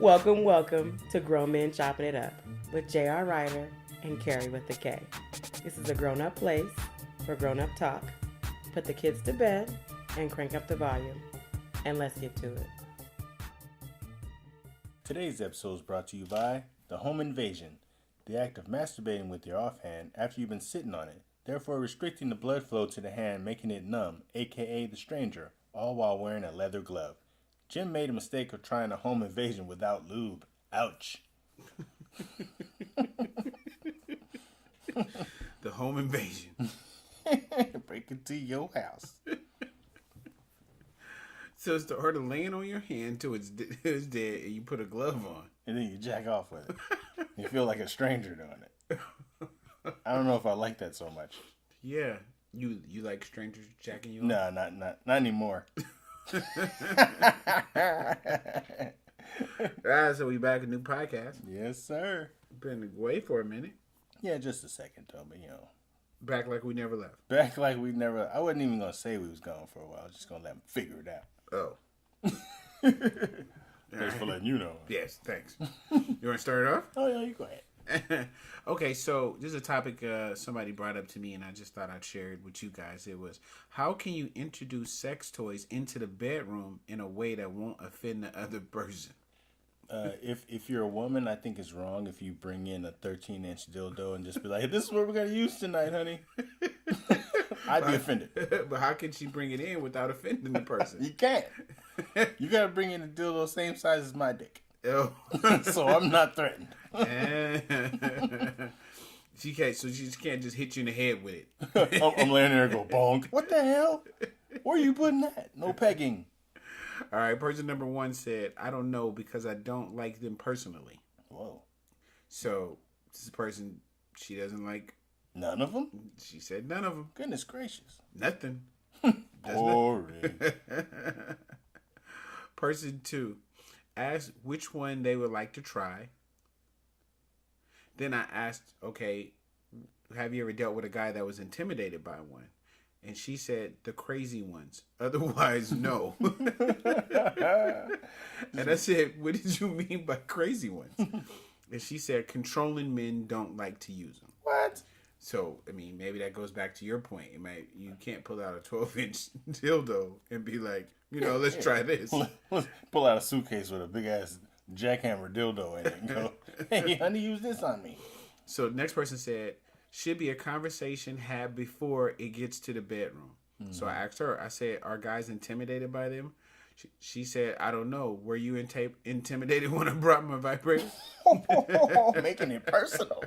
Welcome to Grown Men Chopping It Up with J.R. Ryder and Kerry with the K. This is a grown-up place for grown-up talk. Put the kids to bed and crank up the volume. And let's get to it. Today's episode is brought to you by the home invasion, the act of masturbating with your offhand after you've been sitting on it, therefore restricting the blood flow to the hand, making it numb, aka the stranger, all while wearing a leather glove. Jim made a mistake of trying a home invasion without lube. Ouch. The home invasion. Break into your house. So it's the art of laying on your hand until it's dead and you put a glove on. And then you jack off with it. You feel like a stranger doing it. I don't know if I like that so much. Yeah. You like strangers jacking you off? No, not anymore. So we back a new podcast. Yes, sir. Been away for a minute. Yeah, just a second, though, but Back like we never left. Back like we never. I wasn't even gonna say we was gone for a while. I was just gonna let them figure it out. Oh. Thanks for letting you know. Yes, thanks. You want to start it off? Oh yeah, you go ahead. Okay, so this is a topic somebody brought up to me, and I just thought I'd share it with you guys. It was, how can you introduce sex toys into the bedroom in a way that won't offend the other person? If you're a woman, I think it's wrong if you bring in a 13-inch dildo and just be like, "This is what we're gonna use tonight, honey." I'd be offended. But how can she bring it in without offending the person? You can't. You gotta bring in a dildo same size as my dick. Oh. So I'm not threatened. She can't. So she just can't just hit you in the head with it. I'm laying there and go bonk. What the hell? Where are you putting that? No pegging. All right. Person number 1 said, "I don't know because I don't like them personally." Whoa. So this person, she doesn't like None of them? She said none of them. Goodness gracious. Nothing. Boring. Person 2 asked which one they would like to try. Then I asked, okay, have you ever dealt with a guy that was intimidated by one? And she said, the crazy ones. Otherwise, no. And I said, what did you mean by crazy ones? And she said, controlling men don't like to use them. What? So, I mean, maybe that goes back to your point. You can't pull out a 12-inch dildo and be like, let's try this. Let's pull out a suitcase with a big-ass jackhammer dildo in it and go, "Hey, honey, use this on me." So the next person said, should be a conversation had before it gets to the bedroom. Mm-hmm. So I asked her, I said, are guys intimidated by them? She said, I don't know. Were you intimidated when I brought my vibrator? Making it personal.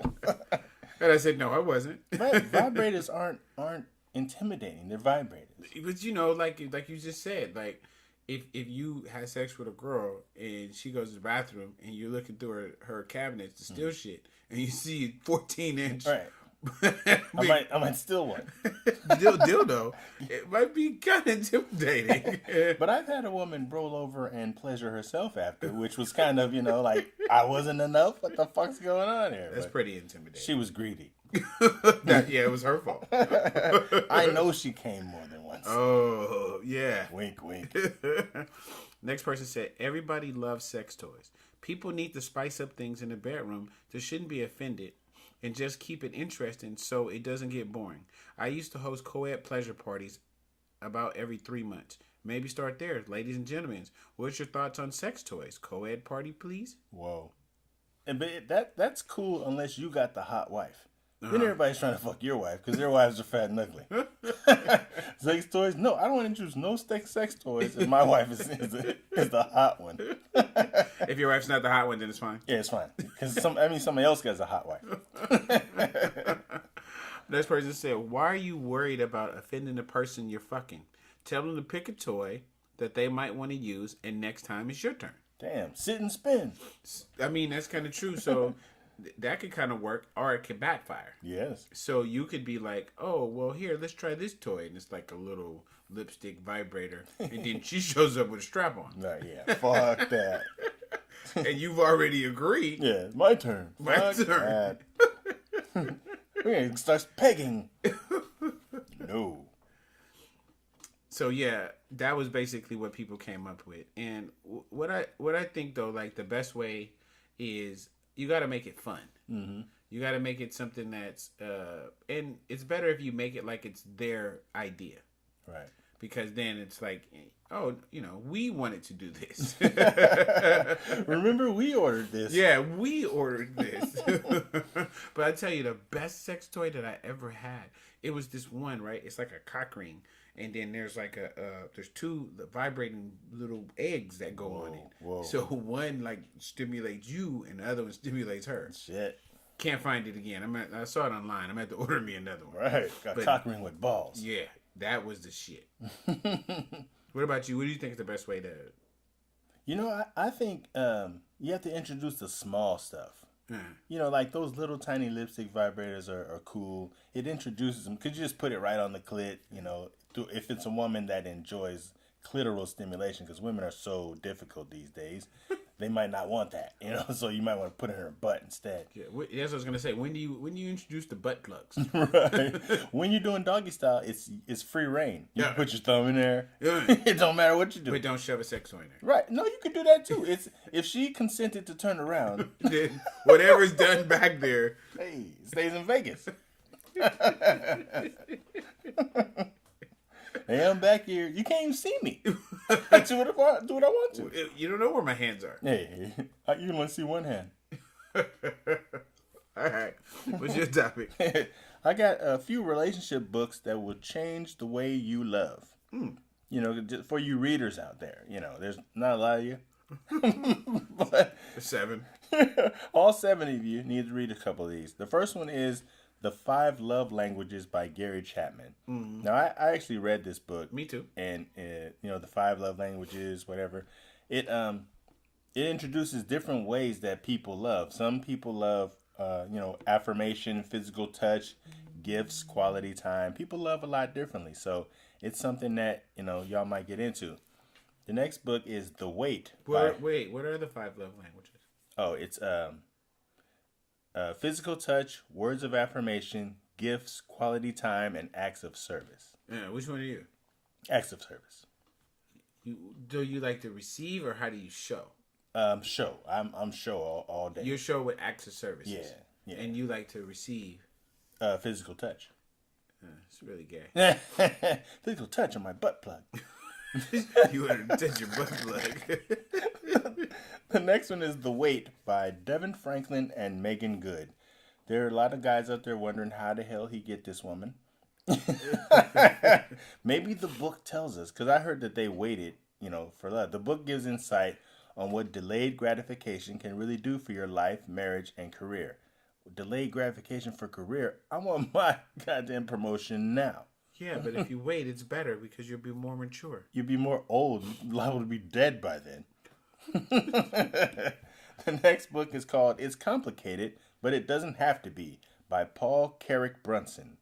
And I said, no, I wasn't. Vibrators aren't intimidating. They're vibrators. But like you just said, like if you had sex with a girl and she goes to the bathroom and you're looking through her cabinets to steal shit and you see 14-inch, right? I might steal one. Dildo. It might be kind of intimidating. But I've had a woman roll over and pleasure herself after, which was kind of, like, I wasn't enough. What the fuck's going on here? That's pretty intimidating. She was greedy. Yeah, it was her fault. I know she came more than once. Oh, yeah. Wink, wink. Next person said, everybody loves sex toys. People need to spice up things in the bedroom. They shouldn't be offended. And just keep it interesting so it doesn't get boring. I used to host co-ed pleasure parties about every 3 months. Maybe start there. Ladies and gentlemen, what's your thoughts on sex toys? Co-ed party, please? Whoa. But that's cool unless you got the hot wife. Then everybody's trying to fuck your wife because their wives are fat and ugly. Sex toys? No, I don't want to introduce no sex toys if my wife is the hot one. If your wife's not the hot one, then it's fine. Yeah, it's fine. Because somebody else gets a hot wife. Next person said, why are you worried about offending the person you're fucking? Tell them to pick a toy that they might want to use, and next time it's your turn. Damn, sit and spin. I mean, that's kind of true. So that could kind of work, or it could backfire. Yes. So you could be like, oh, well, here, let's try this toy. And it's like a little lipstick vibrator. And then she shows up with a strap on. Yeah, fuck that. And you've already agreed. Yeah, it's my turn. My turn. We're going to start pegging. No. So, yeah, that was basically what people came up with. And what I think though, like the best way is you got to make it fun. Mm-hmm. You got to make it something that's and it's better if you make it like it's their idea. Right. Because then it's like, oh, we wanted to do this. Remember, we ordered this. Yeah, we ordered this. But I tell you, the best sex toy that I ever had, it was this one, right? It's like a cock ring. And then there's like there's two vibrating little eggs that go on it. Whoa. So one like stimulates you and the other one stimulates her. Shit. Can't find it again. I saw it online. I'm going to have to order me another one. Right. Got a cock ring with balls. Yeah. That was the shit. What about you? What do you think is the best way to... I think you have to introduce the small stuff. Like those little tiny lipstick vibrators are cool. It introduces them. Could you just put it right on the clit? If it's a woman that enjoys clitoral stimulation, because women are so difficult these days, they might not want that. So you might want to put it in her butt instead. Yeah, that's what I was gonna say. When do you introduce the butt plugs? Right. When you're doing doggy style, it's free reign. You Yeah. put your thumb in there. Yeah. It don't matter what you do. But don't shove a sex toy in there. Right. No, you could do that too. It's if she consented to turn around, Then whatever's done back there. hey, it stays in Vegas. Hey, I'm back here. You can't even see me. I do what I want to. You don't know where my hands are. Hey, you want to see one hand. All right. What's your topic? I got a few relationship books that will change the way you love. Just for you readers out there. There's not a lot of you. But 7. all 7 of you need to read a couple of these. The first one is The 5 Love Languages by Gary Chapman. Now, I actually read this book. Me too. And, The 5 Love Languages, whatever. It introduces different ways that people love. Some people love, affirmation, physical touch, gifts, quality time. People love a lot differently. So it's something that, y'all might get into. The next book is The Wait. Wait, what are the 5 love languages? Oh, it's physical touch, words of affirmation, gifts, quality time, and acts of service. Yeah, which one are you? Acts of service. Do you like to receive or how do you show? Show. I'm show all day. You show with acts of service. Yeah. And you like to receive. Physical touch. It's really gay. Physical touch on my butt plug. You want to touch your butt plug. The next one is The Wait by Devin Franklin and Megan Good. There are a lot of guys out there wondering how the hell he get this woman. Maybe the book tells us, because I heard that they waited, for love. The book gives insight on what delayed gratification can really do for your life, marriage, and career. Delayed gratification for career? I want my goddamn promotion now. Yeah, but if you wait, it's better because you'll be more mature. You'll be more old, liable to be dead by then. The next book is called It's Complicated, But It Doesn't Have to Be by Paul Carrick Brunson.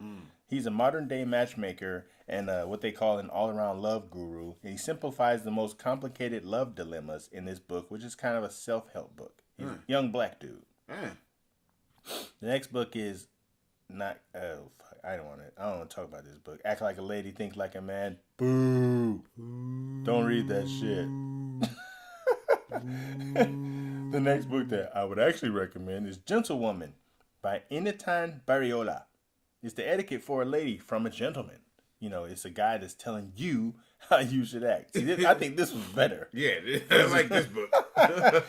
He's a modern day matchmaker and what they call an all-around love guru. And he simplifies the most complicated love dilemmas in this book, which is kind of a self-help book. He's a young black dude. The next book is not... Oh, fuck. I don't want to talk about this book. Act Like a Lady, Think Like a Man. Boo. Don't read that shit. The next book that I would actually recommend is Gentlewoman by Initan Barriola. It's the etiquette for a lady from a gentleman. It's a guy that's telling you how you should act. See, I think this was better. Yeah, I like this book.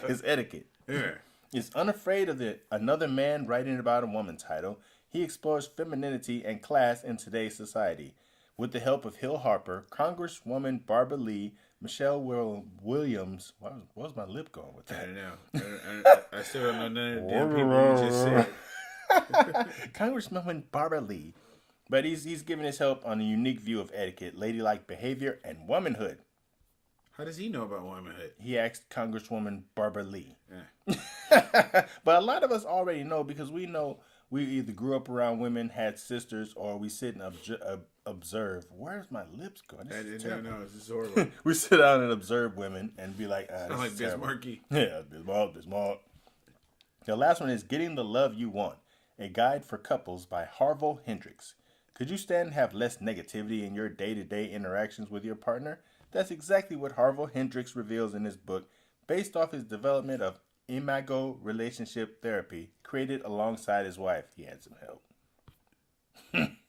It's etiquette. Yeah. It's Unafraid of Another Man Writing About a Woman title. He explores femininity and class in today's society. With the help of Hill Harper, Congresswoman Barbara Lee, Michelle Williams... Why was my lip going with that? I don't know. I still don't know none of the damn people you just said. Congresswoman Barbara Lee. But he's giving his help on a unique view of etiquette, ladylike behavior, and womanhood. How does he know about womanhood? He asked Congresswoman Barbara Lee. Yeah. But a lot of us already know because we know we either grew up around women, had sisters, or we sit and observe. Where's my lips going? No, this is horrible. We sit down and observe women and be like, Sound like Bismarcky. Yeah, Bismarck. The last one is Getting the Love You Want, a guide for couples by Harville Hendricks. Could you stand to have less negativity in your day-to-day interactions with your partner? That's exactly what Harville Hendricks reveals in his book, based off his development of imago relationship therapy created alongside his wife. He had some help.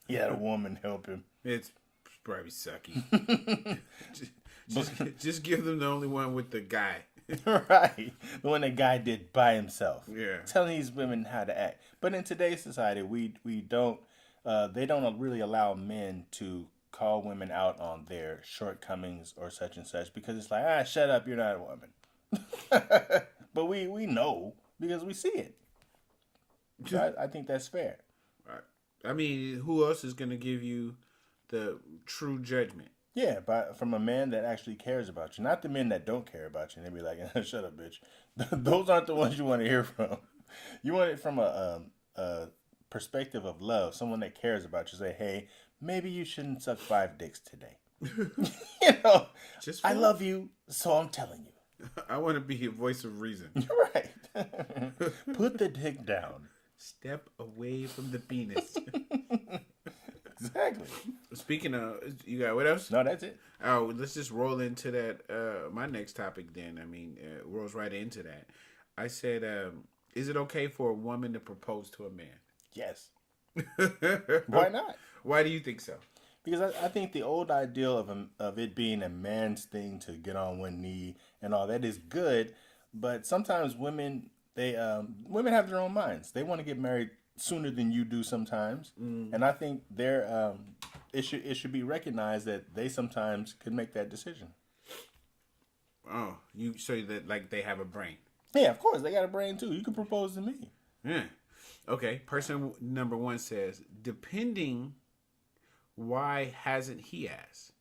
He had a woman help him. It's probably sucky. just give them the only one with the guy. Right. The one that guy did by himself. Yeah. Telling these women how to act. But in today's society, we don't, they don't really allow men to call women out on their shortcomings or such and such, because it's like, shut up, you're not a woman. But we know because we see it. So I think that's fair. I mean, who else is going to give you the true judgment? Yeah, but from a man that actually cares about you. Not the men that don't care about you. And they be like, shut up, bitch. Those aren't the ones you want to hear from. You want it from a perspective of love. Someone that cares about you. Say, hey, maybe you shouldn't suck 5 dicks today. You know, I love you, so I'm telling you. I want to be a voice of reason. You're right. Put the dick down. Step away from the penis. Exactly. Speaking of, you got what else? No, that's it. Oh, let's just roll into that. My next topic then. I mean, rolls right into that. I said, is it okay for a woman to propose to a man? Yes. Why not? Why do you think so? Because I think the old ideal of it being a man's thing to get on one knee and all that is good, but sometimes women have their own minds. They want to get married sooner than you do sometimes, and I think it should be recognized that they sometimes could make that decision. Oh, you say that like they have a brain? Yeah, of course they got a brain too. You can propose to me. Yeah. Okay. Person number 1 says, depending, why hasn't he asked?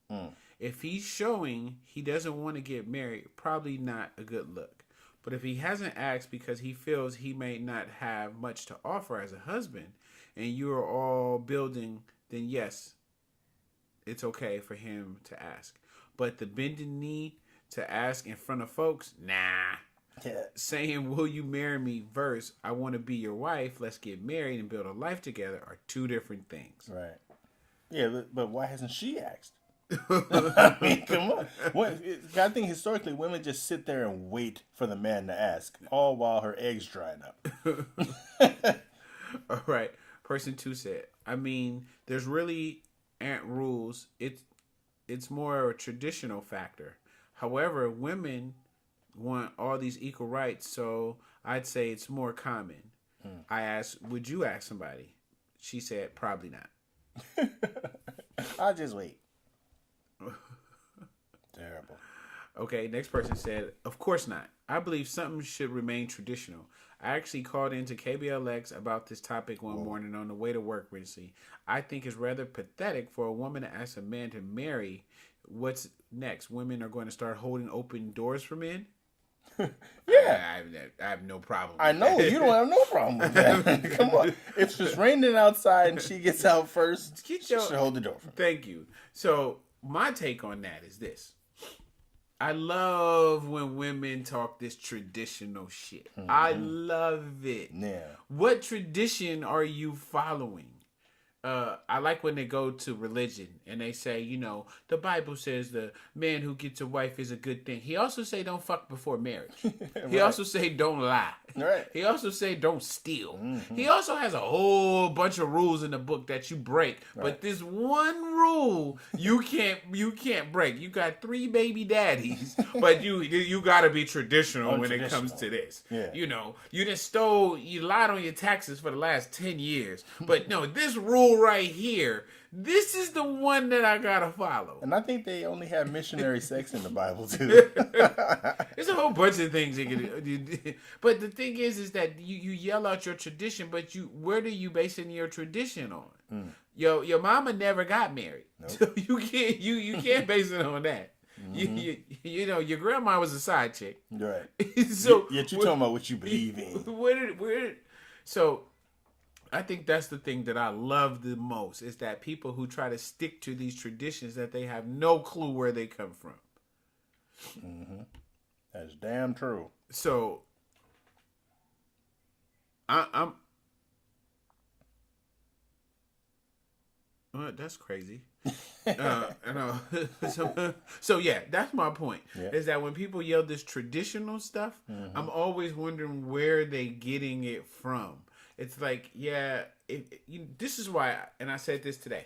If he's showing he doesn't want to get married, probably not a good look. But if he hasn't asked because he feels he may not have much to offer as a husband, and you are all building, then yes, it's okay for him to ask. But the bending knee to ask in front of folks, nah. Yeah. Saying, will you marry me versus I want to be your wife, let's get married and build a life together are two different things. Right. Yeah, but why hasn't she asked? I mean, come on. I think historically women just sit there and wait for the man to ask, all while her eggs drying up. All right. Person 2 said, I mean, there's really aren't rules. It's more a traditional factor. However, women want all these equal rights, so I'd say it's more common. I asked, would you ask somebody? She said, probably not. I'll just wait. Terrible. Okay, next person said, of course not. I believe something should remain traditional. I actually called into KBLX about this topic one morning on the way to work recently. I think it's rather pathetic for a woman to ask a man to marry. What's next? Women are going to start holding open doors for men? Yeah. I have no problem with I know. that. You don't have no problem with that. Come on. If it's raining outside and she gets out first, she should hold the door for me. Thank you. So my take on that is this. I love when women talk this traditional shit. I love it. Yeah. What tradition are you following? I like when they go to religion and they say, you know, the Bible says the man who gets a wife is a good thing. He also say don't fuck before marriage. Right. He also say don't lie. Right. He also say don't steal. He also has a whole bunch of rules in the book that you break. Right. But this one rule you can't break. You got 3 baby daddies, but you got to be traditional when it comes to this. Yeah. You know, you lied on your taxes for the last 10 years. But no, this rule right here, this is the one that I gotta follow. And I think they only have missionary sex in the Bible too. There's a whole bunch of things you can. But the thing is that you yell out your tradition, but where do you base your tradition on? Your mama never got married, so you can't base it on that. You know your grandma was a side chick, Right? So yet you talking about what you believe in. So I think that's the thing that I love the most is that people who try to stick to these traditions that they have no clue where they come from. That's damn true. So I'm that's crazy. So yeah, that's my point. Yeah. Is that when people yell this traditional stuff, I'm always wondering where they getting it from. It's like, yeah, this is why, and I said this today.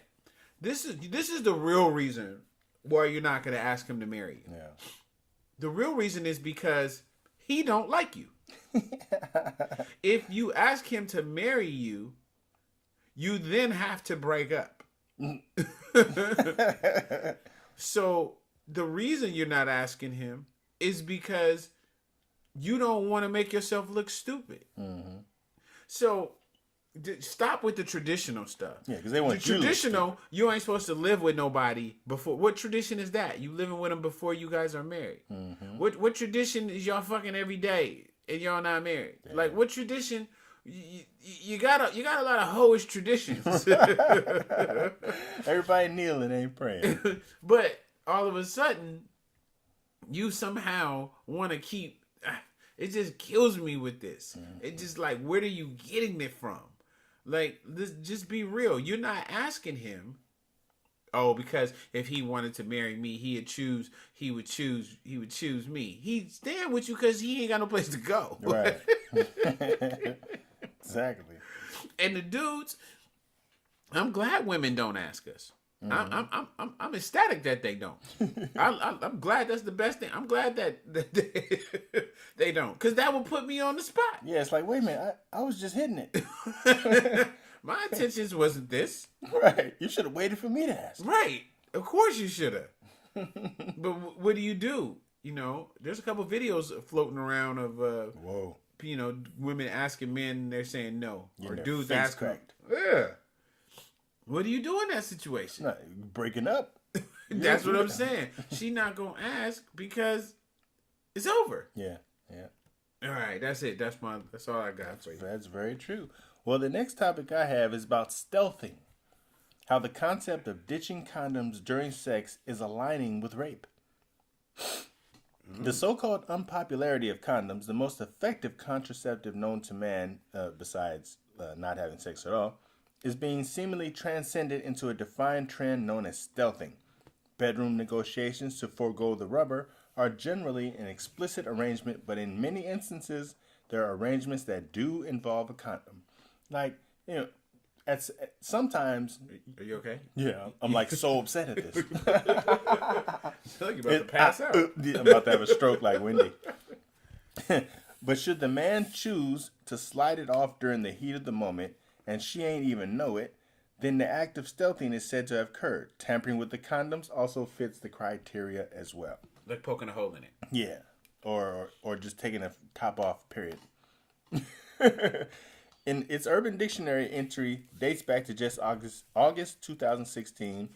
This is the real reason why you're not going to ask him to marry you. Yeah. The real reason is because he don't like you. If you ask him to marry you, you then have to break up. So the reason you're not asking him is because you don't want to make yourself look stupid. So stop with the traditional stuff. Yeah, because they want the traditional. You ain't supposed to live with nobody before. What tradition is that? You living with them before you guys are married. What tradition is y'all fucking every day and y'all not married? Damn. Like what tradition? You got a lot of hoish traditions. Everybody kneeling ain't praying. But all of a sudden, you somehow want to keep. It just kills me with this. It just like, where are you getting it from? Like, just be real. You're not asking him. Oh, because if he wanted to marry me, he would choose me. He'd stand with you because he ain't got no place to go. Right. Exactly. And the dudes, I'm glad women don't ask us. I'm ecstatic that they don't. I'm glad that's the best thing. I'm glad that they don't, because that would put me on the spot. Yeah, it's like, wait a minute, I was just hitting it. My intentions wasn't this. Right. You should have waited for me to ask. Right. Of course you should have. But what do? You know, there's a couple videos floating around of whoa. You know, women asking men and they're saying no, or dudes asking. Correct. Yeah. What do you do in that situation? No, breaking up. That's what I'm saying. She not gonna ask because it's over. Yeah. All right, that's it. That's all I got for you. That's very true. Well, the next topic I have is about stealthing. How the concept of ditching condoms during sex is aligning with rape. The so-called unpopularity of condoms, the most effective contraceptive known to man, besides not having sex at all, is being seemingly transcended into a defined trend known as stealthing. Bedroom negotiations to forego the rubber are generally an explicit arrangement, but in many instances, there are arrangements that do involve a condom. Like, you know, sometimes... Are you okay? Yeah, I'm like so upset at this. I feel like you're about to pass out. I'm about to have a stroke like Wendy. But should the man choose to slide it off during the heat of the moment, and she ain't even know it, then the act of stealthing is said to have occurred. Tampering with the condoms also fits the criteria as well. Like poking a hole in it. Yeah, or just taking a top off, period. In its Urban Dictionary entry dates back to just August 2016,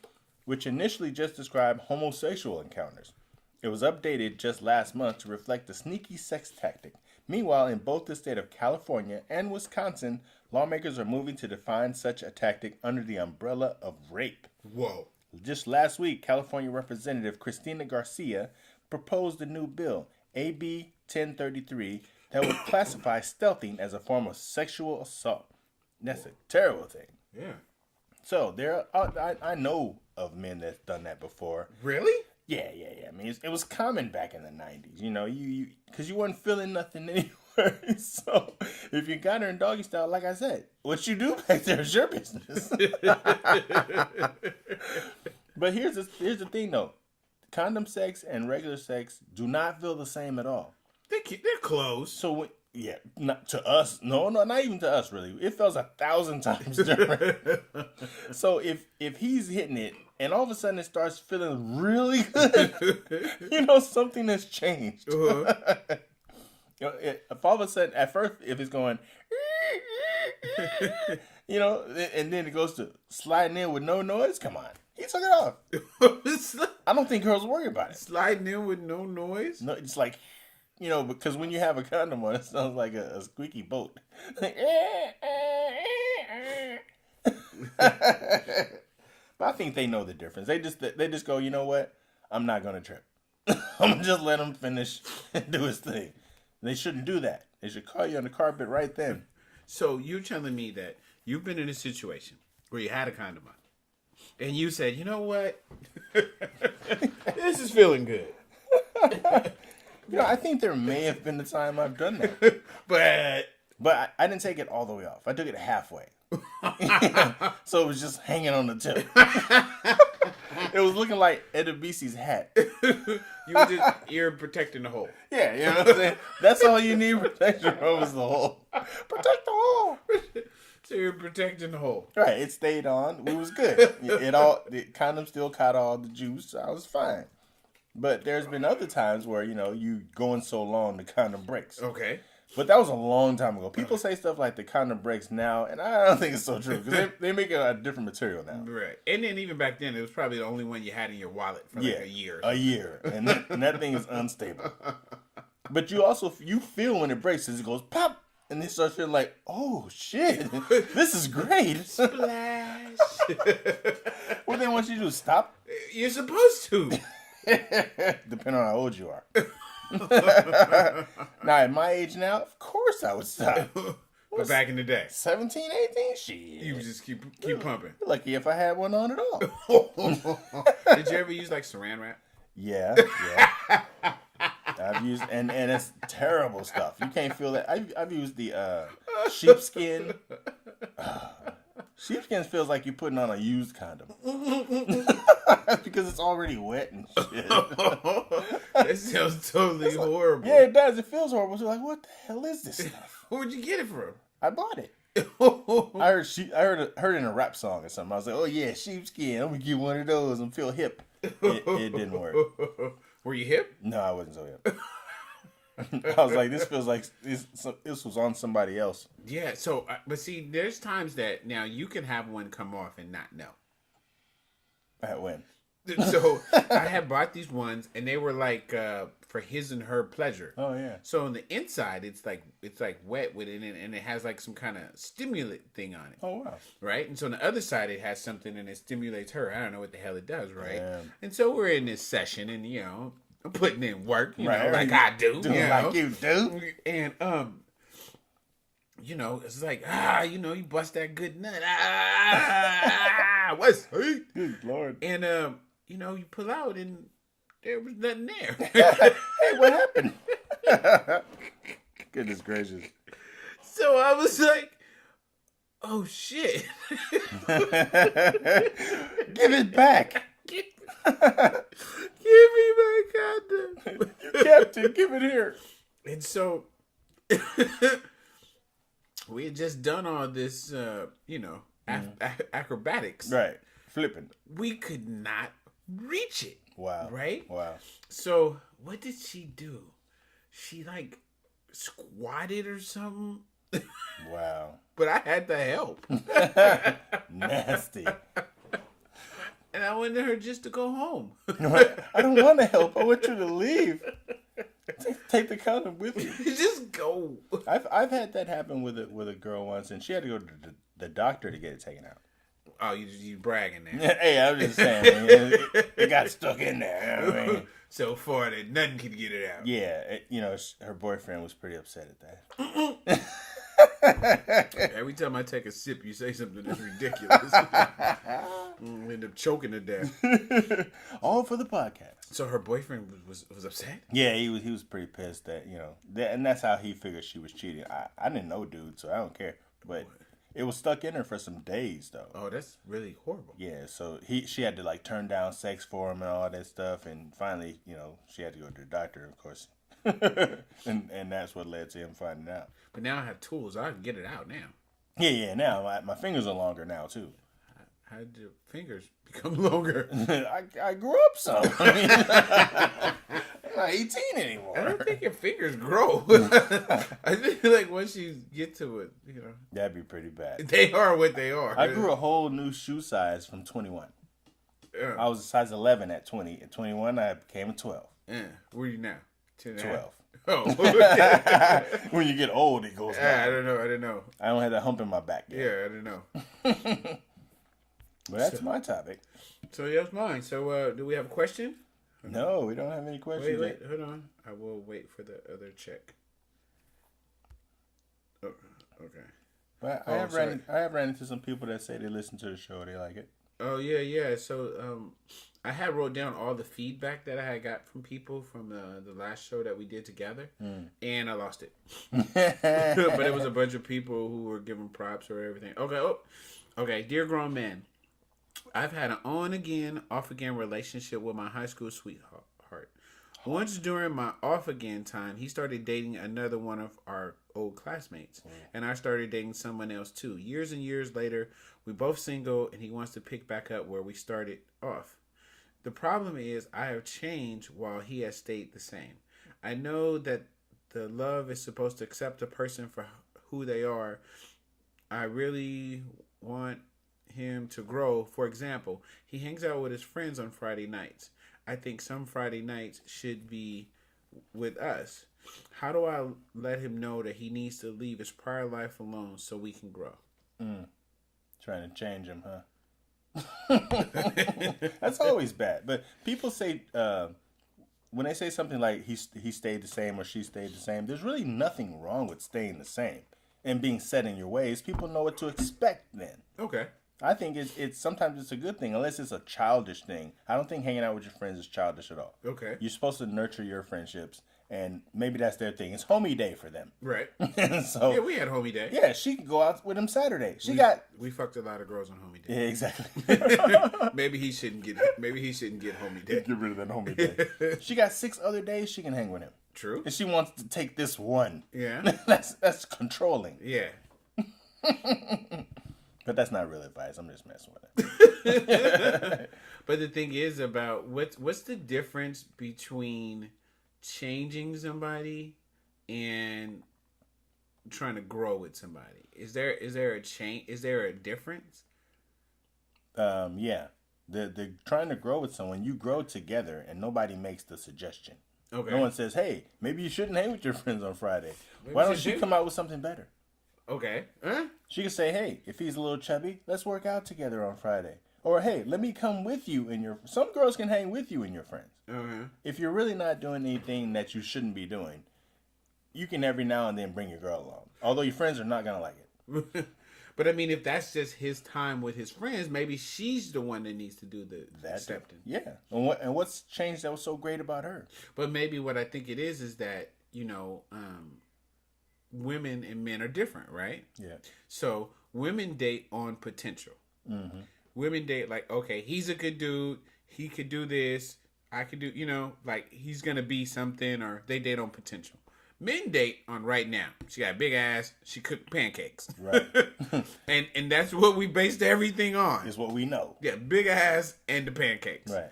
which initially just described homosexual encounters. It was updated just last month to reflect the sneaky sex tactic. Meanwhile, in both the state of California and Wisconsin, lawmakers are moving to define such a tactic under the umbrella of rape. Whoa. Just last week, California Representative Cristina Garcia proposed a new bill, AB 1033, that would classify stealthing as a form of sexual assault. That's a terrible thing. Yeah. So I know of men that's done that before. Really? Yeah. I mean, it was common back in the 90s. You know, because you wasn't feeling nothing anyway. So if you got her in doggy style, like I said, what you do back there is your business. But here's the thing, though. Condom sex and regular sex do not feel the same at all. They're close. So, yeah, not to us. No, not even to us, really. It feels 1,000 times different. So if he's hitting it and all of a sudden it starts feeling really good, you know, something has changed. Uh-huh. You know, if all of a sudden, at first, if it's going, you know, and then it goes to sliding in with no noise, come on. He took it off. I don't think girls worry about it. Sliding in with no noise? No, it's like, you know, because when you have a condom on, it sounds like a squeaky boat. But I think they know the difference. They just go, you know what? I'm not gonna trip. I'm gonna just let him finish and do his thing. They shouldn't do that. They should call you on the carpet right then. So you're telling me that you've been in a situation where you had a condom on, And you said, you know what? This is feeling good. I think there may have been a time I've done that. But I didn't take it all the way off. I took it halfway. So it was just hanging on the tip. It was looking like Ed Bisi's hat. You're protecting the hole. Yeah, you know what I'm saying? That's all you need protection from is the hole. Protect the hole. So you're protecting the hole. Right, it stayed on. It was good. The condom still caught all the juice. So I was fine. But there's been other times where, you going so long the condom breaks. Okay. But that was a long time ago. People say stuff like the condom breaks now, and I don't think it's so true because they make it a different material now. Right. And then even back then, it was probably the only one you had in your wallet for like a year. A year. And that thing is unstable. But you feel when it breaks as it goes pop, and then start feeling like, oh, shit, this is great. Splash. What they want you to do, stop? You're supposed to. Depending on how old you are. Now, at my age now, of course I would stop. But back in the day. 17, 18? Shit. You would just keep pumping. Lucky if I had one on at all. Did you ever use like saran wrap? Yeah. I've used, and it's terrible stuff. You can't feel that. I've used the sheepskin. Sheepskin feels like you're putting on a used condom. Because it's already wet and shit. That sounds totally horrible. Yeah, it does. It feels horrible. So you're like, what the hell is this stuff? Where'd you get it from? I bought it. I heard it in a rap song or something. I was like, oh yeah, sheepskin. I'm gonna get one of those and feel hip. It didn't work. Were you hip? No, I wasn't so hip. I was like, this feels like this was on somebody else. Yeah. So, but see, there's times that now you can have one come off and not know. At when? So I had bought these ones, and they were like for his and her pleasure. Oh yeah. So on the inside, it's like wet with it, and it has like some kind of stimulant thing on it. Oh wow. Right, and so on the other side, it has something, and it stimulates her. I don't know what the hell it does, right? Yeah. And so we're in this session, and I'm putting in work, right, like I do, like you do, and it's like you bust that good nut, what's good Lord, and you pull out and there was nothing there. Hey, what happened? Goodness gracious. So I was like, oh shit. Give it back. Give me my condom. You kept it. Give it here. And so we had just done all this, acrobatics. Right. Flipping. We could not reach it. Wow. Right? Wow. So what did she do? She like squatted or something. Wow. But I had to help. Nasty. And I wanted her just to go home. I don't want to help. I want you to leave. Take the condom with you. Just go. I've had that happen with a girl once, and she had to go to the doctor to get it taken out. Oh, you bragging there. Hey, I was just saying, man, it got stuck in there. You know what I mean? So far that nothing could get it out. Yeah, her boyfriend was pretty upset at that. Every time I take a sip, you say something that's ridiculous. End up choking to death. All for the podcast. So her boyfriend was upset? Yeah, he was pretty pissed that, and that's how he figured she was cheating. I didn't know, dude, so I don't care. But it was stuck in her for some days, though. Oh, that's really horrible. Yeah, so she had to like turn down sex for him and all that stuff, and finally, she had to go to the doctor, of course. and that's what led to him finding out. But now I have tools. I can get it out now. Yeah. Now my fingers are longer now too. How did your fingers become longer? I grew up some. I mean, I'm not 18 anymore. I don't think your fingers grow. I think like once you get to it, that'd be pretty bad. They are what they are. I grew a whole new shoe size from 21. I was a size 11 at 20. At 21, I became a 12. Yeah. Where are you now? 12. Oh. When you get old, it goes down. I don't know. I don't have that hump in my back yet. Yeah, I don't know. But that's my topic. So that's mine. So do we have a question? No, we don't have any questions. Wait, hold on. I will wait for the other check. Oh, okay. But I have ran into some people that say they listen to the show. They like it. Oh yeah, yeah. So I had wrote down all the feedback that I had got from people from the last show that we did together, and I lost it. But it was a bunch of people who were giving props or everything. Okay, okay. Dear grown man, I've had an on again, off again relationship with my high school sweetheart. Once during my off again time, he started dating another one of our old classmates, and I started dating someone else too. Years and years later, we both single, and he wants to pick back up where we started off. The problem is I have changed while he has stayed the same. I know that the love is supposed to accept a person for who they are. I really want him to grow. For example, he hangs out with his friends on Friday nights. I think some Friday nights should be with us. How do I let him know that he needs to leave his prior life alone so we can grow? Trying to change him, huh? That's always bad. But people say, when they say something like he stayed the same or she stayed the same, there's really nothing wrong with staying the same and being set in your ways. People know what to expect then. Okay. I think it's sometimes it's a good thing, unless it's a childish thing. I don't think hanging out with your friends is childish at all. Okay. You're supposed to nurture your friendships, and maybe that's their thing. It's homie day for them. Right. So yeah, we had homie day. yeah, she could go out with him Saturday. We fucked a lot of girls on homie day. Yeah, exactly. Maybe he shouldn't get homie day. Get rid of that homie day. She got 6 other days she can hang with him. True. And she wants to take this one. Yeah. That's controlling. Yeah. But that's not real advice. I'm just messing with it. But the thing is about what's the difference between changing somebody and trying to grow with somebody? Is there a change? Is there a difference? Yeah. The trying to grow with someone, you grow together and nobody makes the suggestion. Okay. No one says, hey, maybe you shouldn't hang with your friends on Friday. Why don't you come out with something better? Okay. Huh? She could say, hey, if he's a little chubby, let's work out together on Friday. Or, hey, let me come with you and your... Some girls can hang with you and your friends. Uh-huh. If you're really not doing anything that you shouldn't be doing, you can every now and then bring your girl along. Although your friends are not going to like it. But I mean, if that's just his time with his friends, maybe she's the one that needs to do the accepting. Yeah. And what's changed that was so great about her? But maybe what I think it is that, women and men are different, right? Yeah. So women date on potential. Mm-hmm. Women date like, okay, he's a good dude. He could do this. I could do, like he's going to be something, or they date on potential. Men date on right now. She got a big ass. She cooked pancakes. Right. and that's what we based everything on. Is what we know. Yeah, big ass and the pancakes. Right.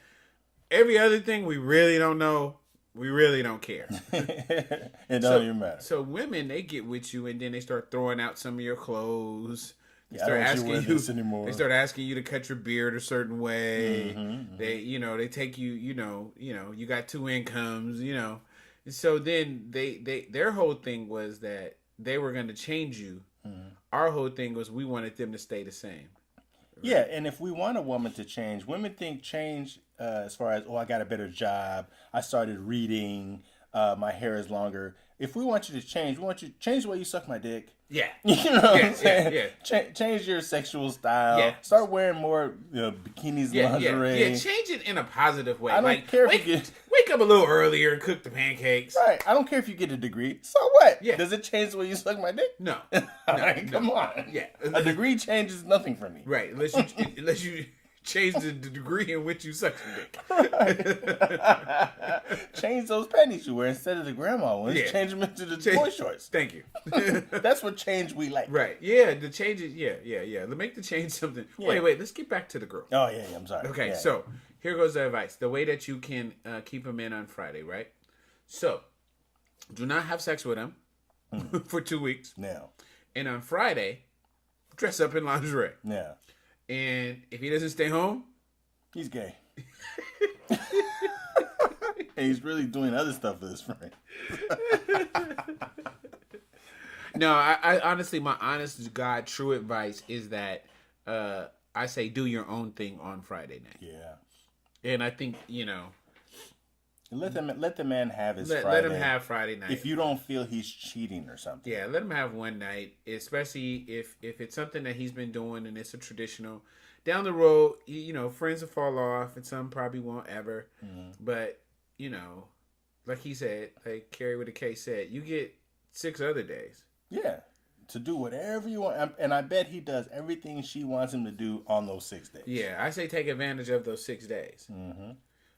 Every other thing we really don't know. We really don't care. It don't even matter. So women, they get with you and then they start throwing out some of your clothes. They I start don't asking wear you this anymore. They start asking you to cut your beard a certain way. Mm-hmm. They take you, you got 2 incomes, So then their whole thing was that they were going to change you. Mm-hmm. Our whole thing was we wanted them to stay the same. Right? Yeah, and if we want a woman to change, women think change as far as, I got a better job, I started reading, my hair is longer. If we want you to change, we want you to change the way you suck my dick. Yeah. You know what I'm saying? Yeah. Change your sexual style. Yeah. Start wearing more bikinis, lingerie. Yeah, change it in a positive way. I don't care wake, if you get... Wake up a little earlier and cook the pancakes. Right. I don't care if you get a degree. So what? Yeah. Does it change the way you suck my dick? No. Come on. Yeah. A degree changes nothing for me. Right. Unless you change the degree in which you suck your dick. Right. Change those panties you wear instead of the grandma ones. Yeah. Change them into the boy shorts. Thank you. That's what change we like. Right. Yeah. The changes. Yeah. Make the change something. Yeah. Wait. Let's get back to the girl. Oh, yeah. I'm sorry. Okay. Yeah. So here goes the advice. The way that you can keep him in on Friday, right? So do not have sex with him for 2 weeks. Now. And on Friday, dress up in lingerie. Yeah. And if he doesn't stay home, he's gay. And he's really doing other stuff with his friend. No, I honestly, my honest to God true advice is that I say do your own thing on Friday night. Yeah. And I think, let the man have his Friday. Let him have Friday night. If you don't feel he's cheating or something. Yeah, let him have one night, especially if it's something that he's been doing and it's a traditional. down the road, friends will fall off, and some probably won't ever. But like he said, like Kerry with a K said, you get 6 other days. Yeah, to do whatever you want, and I bet he does everything she wants him to do on those 6 days. Yeah, I say take advantage of those 6 days.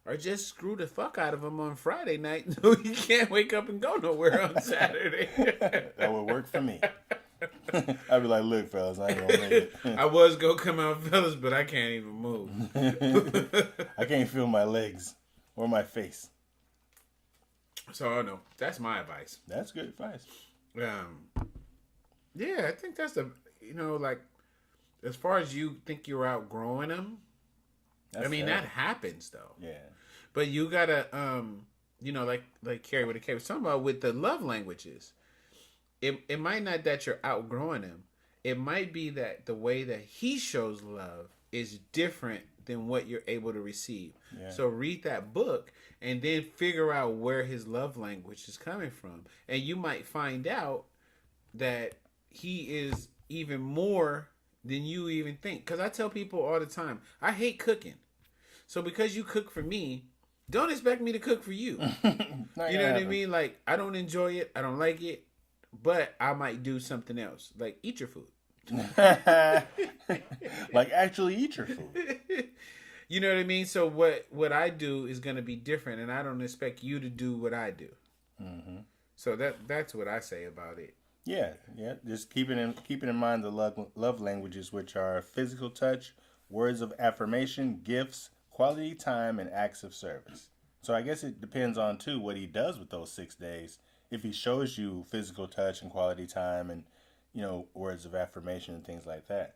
Or just screw the fuck out of him on Friday night so he can't wake up and go nowhere on Saturday. That would work for me. I'd be like, look, fellas, I ain't gonna make it. I was gonna come out, fellas, but I can't even move. I can't feel my legs or my face. So, I know. That's my advice. That's good advice. Yeah, I think that's like, as far as you think you're outgrowing them, that happens, though. Yeah. But you gotta, like Kerry with a K was talking about with the love languages. It might not that you're outgrowing him. It might be that the way that he shows love is different than what you're able to receive. Yeah. So read that book and then figure out where his love language is coming from. And you might find out that he is even more than you even think. Because I tell people all the time, I hate cooking. So because you cook for me, don't expect me to cook for you. You know what I mean? Like, I don't enjoy it. I don't like it. But I might do something else. Like, eat your food. Like, actually eat your food. You know what I mean? So what I do is going to be different. And I don't expect you to do what I do. So that's what I say about it. Yeah. Just keeping in mind the love languages, which are physical touch, words of affirmation, gifts, quality time, and acts of service. So I guess it depends on, too, what he does with those 6 days. If he shows you physical touch and quality time and, words of affirmation and things like that.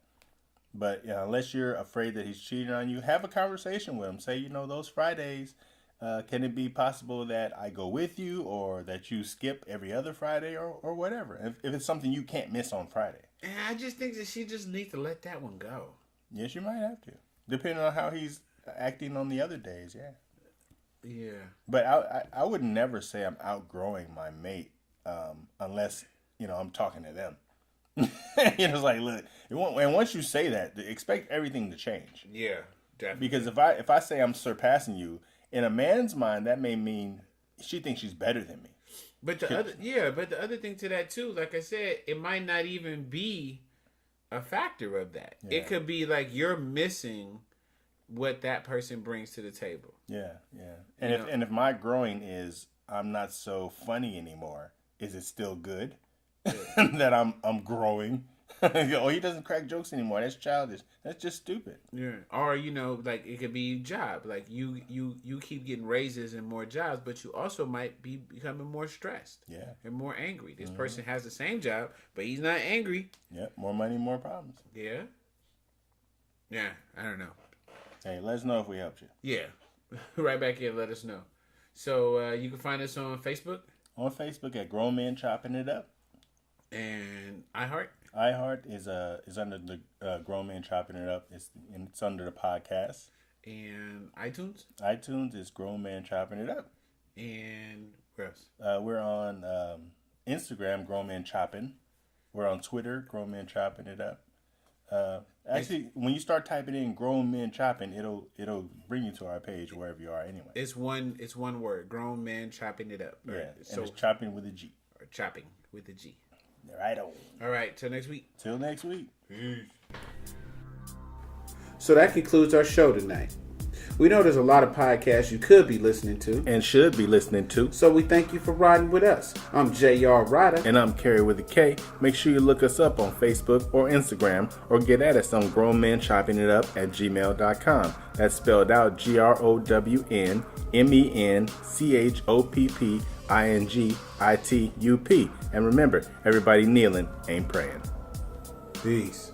But unless you're afraid that he's cheating on you, have a conversation with him. Say, those Fridays, can it be possible that I go with you or that you skip every other Friday or whatever? If it's something you can't miss on Friday. And I just think that she just needs to let that one go. Yes, you might have to. Depending on how he's acting on the other days, yeah. Yeah. But I would never say I'm outgrowing my mate unless, I'm talking to them. It's like, look, and once you say that, expect everything to change. Yeah, definitely. Because if I say I'm surpassing you, in a man's mind, that may mean she thinks she's better than me. But the other thing to that too, like I said, it might not even be a factor of that. Yeah. It could be like you're missing what that person brings to the table. Yeah. And if my growing is I'm not so funny anymore, is it still good? Yeah. That I'm growing? He doesn't crack jokes anymore. That's childish. That's just stupid. Yeah. Or like it could be job. Like you keep getting raises and more jobs, but you also might be becoming more stressed. Yeah. And more angry. This person has the same job, but he's not angry. Yep. More money, more problems. Yeah. Yeah. I don't know. Hey, let us know if we helped you. Yeah. Right back here, let us know. So you can find us on Facebook. On Facebook at Grown Men Chopping It Up. And iHeart. iHeart is under the Grown Men Chopping It Up. It's under the podcast. And iTunes. iTunes is Grown Men Chopping It Up. And where else? We're on Instagram, Grown Men Chopping. We're on Twitter, Grown Men Chopping It Up. Actually, when you start typing in "Grown Men Chopping," it'll bring you to our page wherever you are. Anyway, it's one word: Grown Men Chopping It Up. Right? Yeah, and it's chopping with a G. Or chopping with a G. Right on. All right, till next week. Till next week. Peace. So that concludes our show tonight. We know there's a lot of podcasts you could be listening to. And should be listening to. So we thank you for riding with us. I'm J.R. Rydha. And I'm Kerry with a K. Make sure you look us up on Facebook or Instagram or get at us on grownmenchoppingitup@gmail.com. That's spelled out GROWNMENCHOPPINGITUP. And remember, everybody kneeling ain't praying. Peace.